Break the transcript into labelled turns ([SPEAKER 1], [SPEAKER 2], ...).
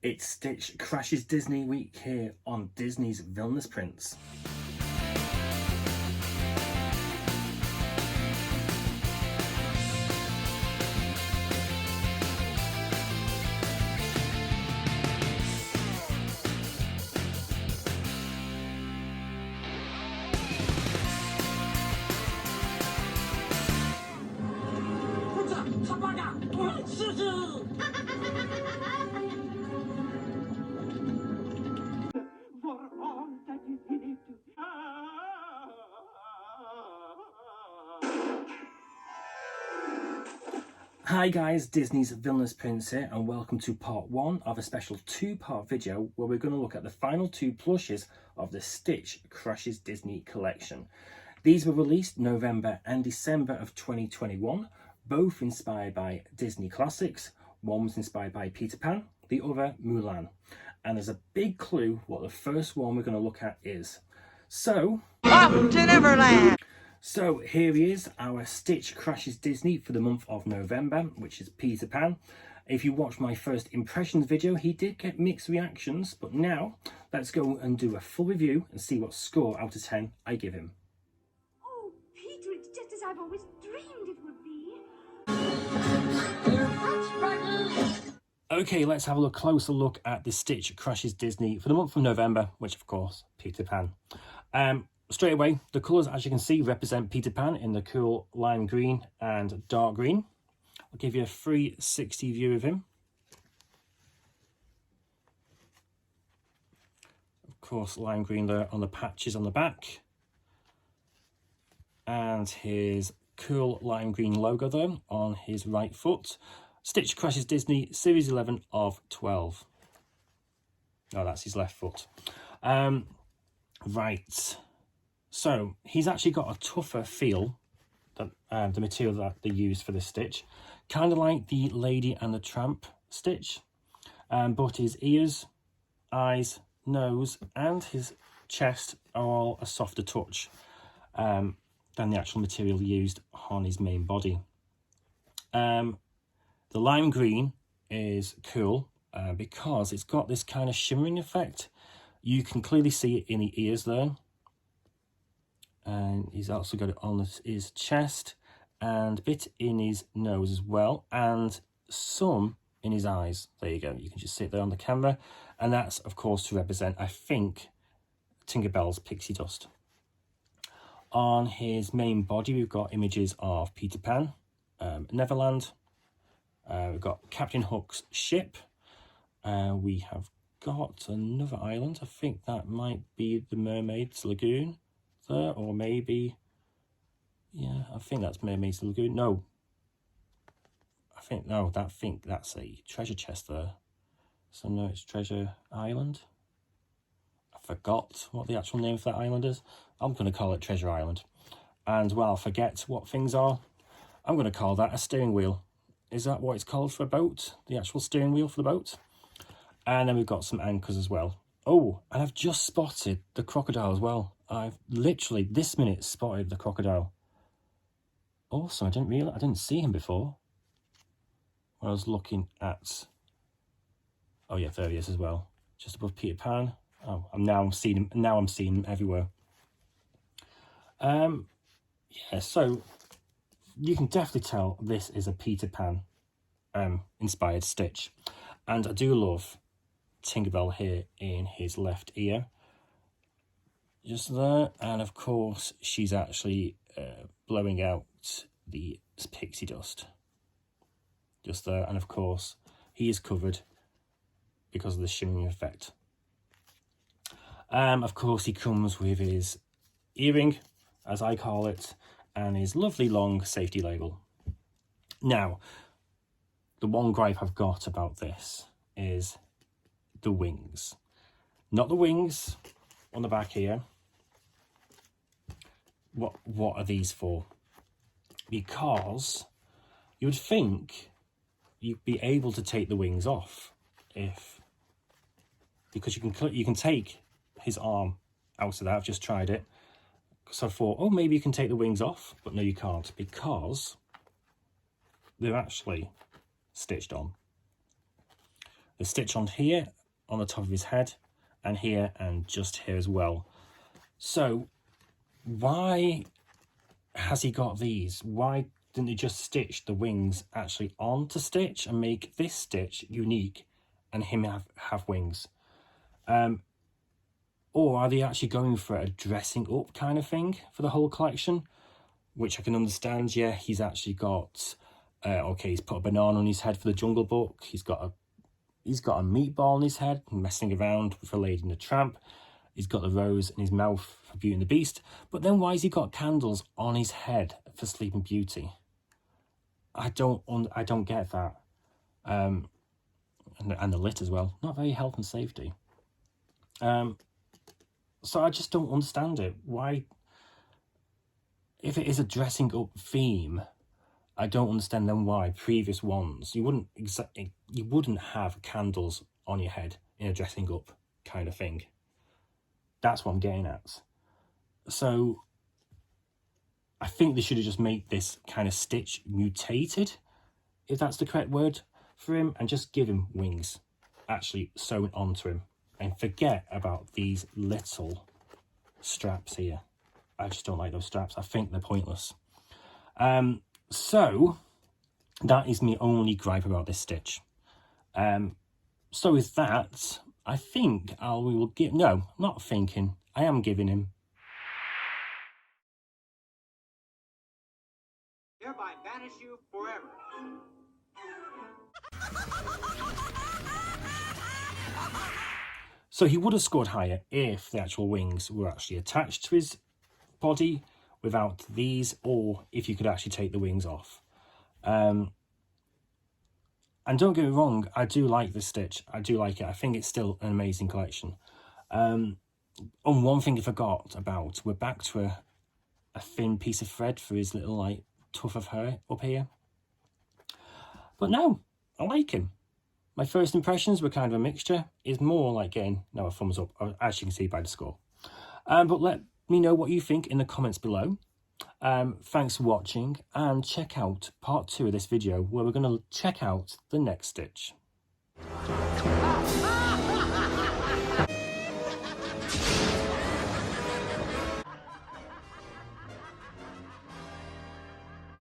[SPEAKER 1] It's Stitch Crashes Disney Week here on Disney's Villainous Prince. Hi guys, Disney's Villainous Prince here, and welcome to part 1 of a special 2-part video where we're going to look at the final 2 plushes of the Stitch Crashes Disney collection. These were released November and December of 2021, both inspired by Disney classics. One was inspired by Peter Pan, the other Mulan. And there's a big clue what the first one we're going to look at is. So,
[SPEAKER 2] Off to Neverland!
[SPEAKER 1] So here he is, our Stitch Crashes Disney for the month of November, which is Peter Pan. If you watched my first impressions video, he did get mixed reactions, but now let's go and do a full review and see what score out of 10 I give him.
[SPEAKER 3] Oh, Peter, it's just as I've always dreamed it would be.
[SPEAKER 1] Okay, let's have a closer look at the Stitch Crashes Disney for the month of November, which of course, Peter Pan. Straight away, the colours, as you can see, represent Peter Pan in the cool lime green and dark green. I'll give you a 360 view of him. Of course, lime green there on the patches on the back. And his cool lime green logo there on his right foot. Stitch Crashes Disney, Series 11 of 12. Oh, that's his left foot. Right. So, he's actually got a tougher feel than the material that they used for this Stitch. Kind of like the Lady and the Tramp Stitch. But his ears, eyes, nose and his chest are all a softer touch than the actual material used on his main body. The lime green is cool because it's got this kind of shimmering effect. You can clearly see it in the ears there. And he's also got it on his chest and a bit in his nose as well, and some in his eyes. There you go, you can just see it there on the camera, and that's of course to represent, I think, Tinkerbell's pixie dust. On his main body we've got images of Peter Pan, Neverland, we've got Captain Hook's ship, we have got another island. I think that might be the Mermaid's Lagoon there, or maybe, yeah, I think that's Mermaid's Lagoon. No, I think that's a treasure chest there. So no, it's Treasure Island. I forgot what the actual name for that island is. I'm going to call it Treasure Island. And while I forget what things are, I'm going to call that a steering wheel. Is that what it's called for a boat? The actual steering wheel for the boat? And then we've got some anchors as well. Oh, and I've just spotted the crocodile as well. I've literally this minute spotted the crocodile. Also, I didn't see him before when I was looking at. Oh yeah, there he is as well, just above Peter Pan. Oh, I'm seeing him. Now I'm seeing him everywhere. Yeah, so you can definitely tell this is a Peter Pan inspired Stitch, and I do love Tinkerbell here in his left ear, just there, and of course she's actually blowing out the pixie dust just there, and of course he is covered because of the shimmering effect. Of course he comes with his earring, as I call it, and his lovely long safety label. Now, the one gripe I've got about this is the wings. Not the wings on the back here. What are these for? Because you would think you'd be able to take the wings off because you can take his arm out of that. I've just tried it. So I thought, oh, maybe you can take the wings off, but no, you can't, because they're actually stitched on. the stitch on here, on the top of his head, and here, and just here as well. So why has he got these? Why didn't he just stitch the wings actually onto stitch and make this stitch unique and him have wings? Or are they actually going for a dressing up kind of thing for the whole collection? Which I can understand. Yeah, he's actually got, okay, he's put a banana on his head for the Jungle Book. He's got a meatball on his head, messing around with a Lady and the Tramp. He's got the rose in his mouth for Beauty and the Beast. But then why has he got candles on his head for Sleeping Beauty? I don't get that. And the lit as well. Not very health and safety. So I just don't understand it. Why, if it is a dressing up theme, I don't understand then why previous ones you wouldn't have candles on your head in a dressing up kind of thing. That's what I'm getting at. So I think they should have just made this kind of stitch mutated, if that's the correct word for him, and just give him wings actually sewn onto him, and forget about these little straps here. I just don't like those straps. I think they're pointless. So that is my only gripe about this stitch. So with that, I think I am giving him.
[SPEAKER 2] Hereby banish you forever.
[SPEAKER 1] So he would have scored higher if the actual wings were actually attached to his body without these, or if you could actually take the wings off. And don't get me wrong, I do like this stitch. I do like it. I think it's still an amazing collection. And one thing I forgot about, we're back to a thin piece of thread for his little like tuft of hair up here. But no, I like him. My first impressions were kind of a mixture. It's more like getting a thumbs up, as you can see by the score. But let me know what you think in the comments below. Thanks for watching, and check out part 2 of this video where we're going to check out the next stitch.